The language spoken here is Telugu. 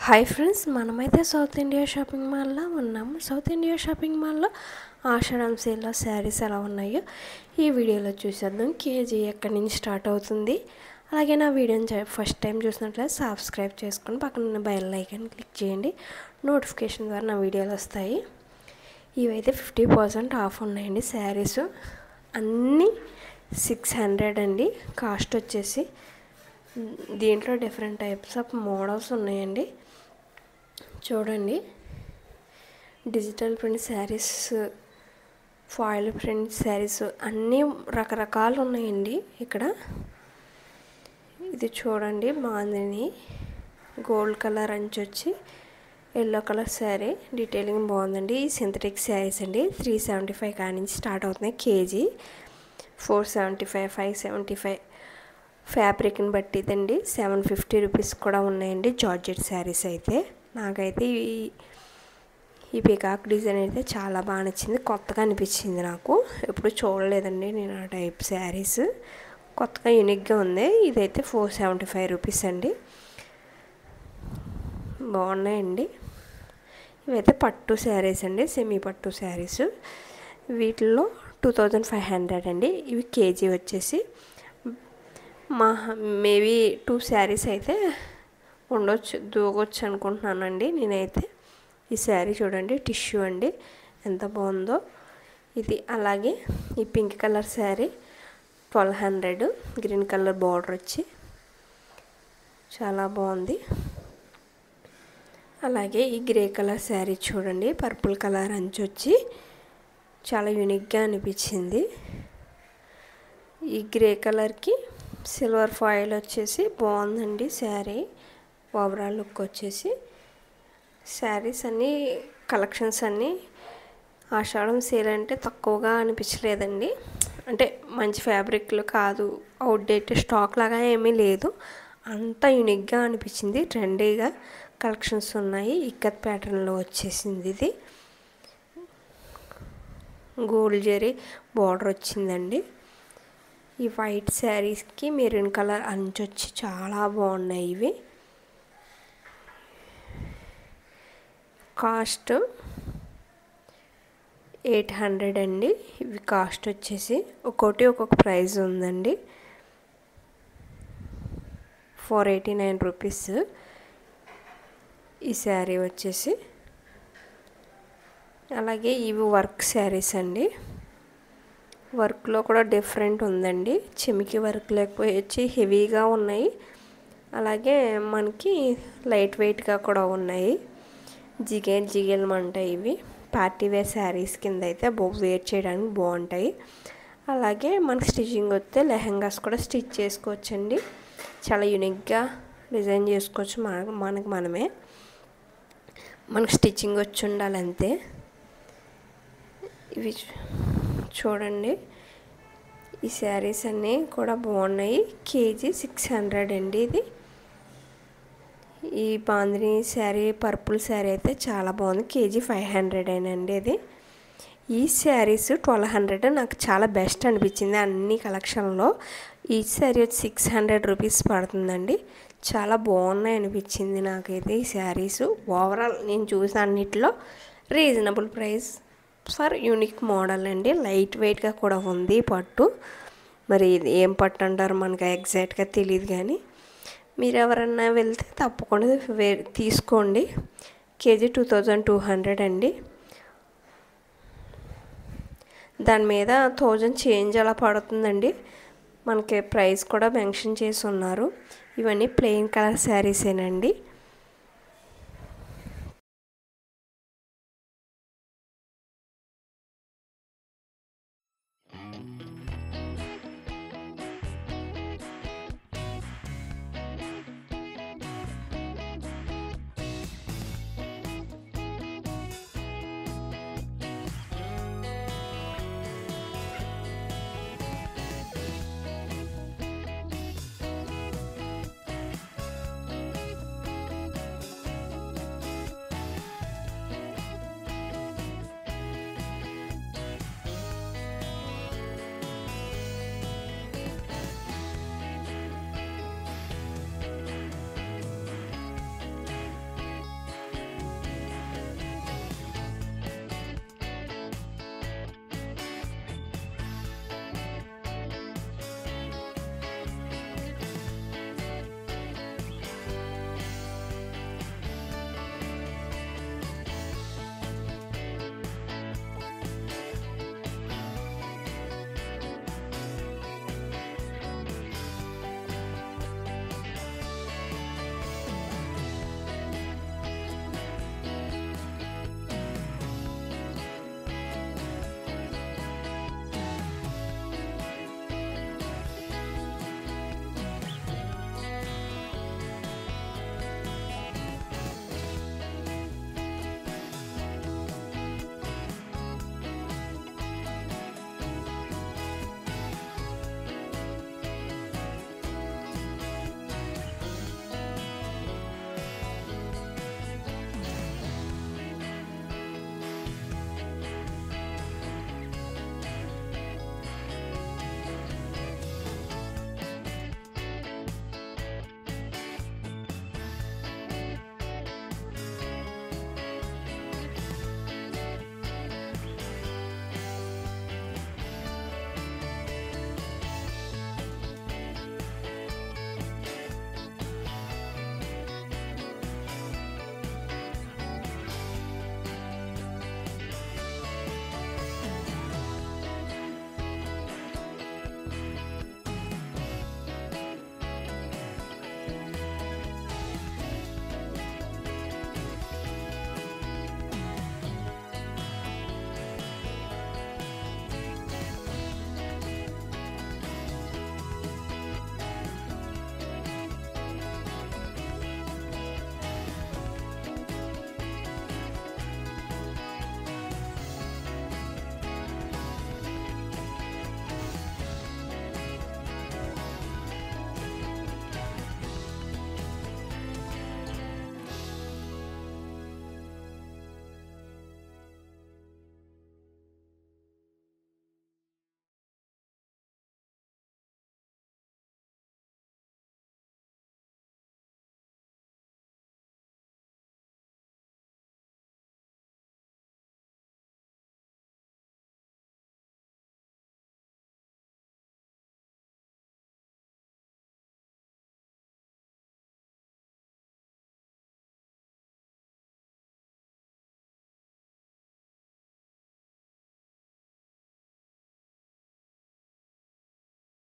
హాయ్ ఫ్రెండ్స్, మనమైతే సౌత్ ఇండియా షాపింగ్ మాల్లో ఉన్నాము. సౌత్ ఇండియా షాపింగ్ మాల్లో ఆషాఢం సేల్లో శారీస్ ఎలా ఉన్నాయో ఈ వీడియోలో చూసేద్దాం. కేజీ ఎక్కడి నుంచి స్టార్ట్ అవుతుంది. అలాగే నా వీడియోని ఫస్ట్ టైం చూసినట్లయితే సబ్స్క్రైబ్ చేసుకొని పక్కన ఉన్న బెల్ ఐకాన్ క్లిక్ చేయండి. నోటిఫికేషన్ ద్వారా నా వీడియోలు వస్తాయి. ఇవైతే 50% ఆఫ్ ఉన్నాయండి. శారీస్ అన్నీ 600 అండి. కాస్ట్ వచ్చేసి దీంట్లో డిఫరెంట్ టైప్స్ ఆఫ్ మోడల్స్ ఉన్నాయండి. చూడండి, digital print saris, foil print saris అన్నీ రకరకాలు ఉన్నాయండి ఇక్కడ. ఇది చూడండి, బాగుంది. గోల్డ్ కలర్ అంచు వచ్చి ఎల్లో కలర్ శారీ, డీటెయిలింగ్ బాగుందండి. ఈ సింథటిక్ శారీస్ అండి 375 కాడి నుంచి స్టార్ట్ అవుతున్నాయి. కేజీ 475, 575 ఫ్యాబ్రిక్ని బట్టి ఇదండి. 750 రూపీస్ కూడా ఉన్నాయండి. జార్జెట్ శారీస్ అయితే నాకైతే ఈ పికాక్ డిజైన్ అయితే చాలా బాగా నచ్చింది. కొత్తగా అనిపించింది నాకు. ఎప్పుడు చూడలేదండి నేను ఆ టైప్ శారీస్. కొత్తగా యూనిక్గా ఉంది. ఇదైతే 475 రూపీస్ అండి. బాగున్నాయండి. ఇవైతే పట్టు శారీస్ అండి, సెమీ పట్టు శారీస్. వీటిల్లో 2500 అండి. ఇవి కేజీ వచ్చేసి మేబీ 2 శారీస్ అయితే ఉండొచ్చు, దూగొచ్చు అనుకుంటున్నానండి నేనైతే. ఈ శారీ చూడండి, టిష్యూ అండి, ఎంత బాగుందో ఇది. అలాగే ఈ pink colour sari 1200, green colour border వచ్చి చాలా బాగుంది. అలాగే ఈ గ్రే కలర్ శారీ చూడండి, పర్పుల్ కలర్ అంచు వచ్చి చాలా యూనిక్గా అనిపించింది. ఈ గ్రే కలర్కి సిల్వర్ ఫాయిల్ వచ్చేసి బాగుందండి శారీ. ఓవరాల్ లుక్ వచ్చేసి శారీస్ అన్నీ కలెక్షన్స్ అన్నీ ఆషాఢం సేల్ అంటే తక్కువగా అనిపించలేదండి. అంటే మంచి ఫ్యాబ్రిక్లు కాదు, అవుట్డేట్ స్టాక్ లాగా ఏమీ లేదు. అంత యూనిక్గా అనిపించింది. ట్రెండీగా కలెక్షన్స్ ఉన్నాయి. ఇక్కత్ ప్యాటర్న్లో వచ్చేసింది. ఇది గోల్డ్ జరీ బార్డర్ వచ్చిందండి. ఈ వైట్ శారీస్కి మెరూన్ కలర్ అంచు వచ్చి చాలా బాగున్నాయి. ఇవి కాస్ట్ 800 అండి. ఇవి కాస్ట్ వచ్చేసి ఒక్కొక్కటి ఒక్కొక్క ప్రైస్ ఉందండి. 489 రూపీస్ ఈ శారీ వచ్చేసి. అలాగే ఇవి వర్క్ శారీస్ అండి. వర్క్లో కూడా డిఫరెంట్ ఉందండి. చెమికి వర్క్ లేకపోతే హెవీగా ఉన్నాయి. అలాగే మనకి లైట్ వెయిట్గా కూడా ఉన్నాయి. జిగేల్మంటాయి. ఇవి పార్టీ వేర్ శారీస్ కింద అయితే వేర్ చేయడానికి బాగుంటాయి. అలాగే మనకి స్టిచ్చింగ్ వస్తే లెహంగాస్ కూడా స్టిచ్ చేసుకోవచ్చండి. చాలా యూనిక్గా డిజైన్ చేసుకోవచ్చు. మనమే మనకు స్టిచ్చింగ్ వచ్చి ఉండాలి అంతే. ఇవి చూడండి, ఈ శారీస్ అన్నీ కూడా బాగున్నాయి. కేజీ 600 అండి. ఇది ఈ బాందిని శారీ, పర్పుల్ శారీ అయితే చాలా బాగుంది. కేజీ 500 అండి. ఇది ఈ శారీస్ 1200 నాకు చాలా బెస్ట్ అనిపించింది అన్ని కలెక్షన్లో. ఈ శారీ వచ్చి 600 రూపీస్ పడుతుందండి. చాలా బాగున్నాయి అనిపించింది నాకైతే ఈ శారీస్. ఓవరాల్ నేను చూసిన అన్నిటిలో reasonable price for unique model అండి. లైట్ వెయిట్గా కూడా ఉంది పట్టు. మరి ఇది ఏం పట్టు అంటారు మనకు ఎగ్జాక్ట్గా తెలియదు, కానీ మీరు ఎవరన్నా వెళ్తే తప్పకుండా తీసుకోండి. కేజీ 2200 అండి. దాని మీద 1000 చేంజ్ అలా పడుతుందండి. మనకి ప్రైస్ కూడా మెన్షన్ చేసి ఉన్నారు. ఇవన్నీ ప్లెయిన్ కలర్ శారీసేనండి.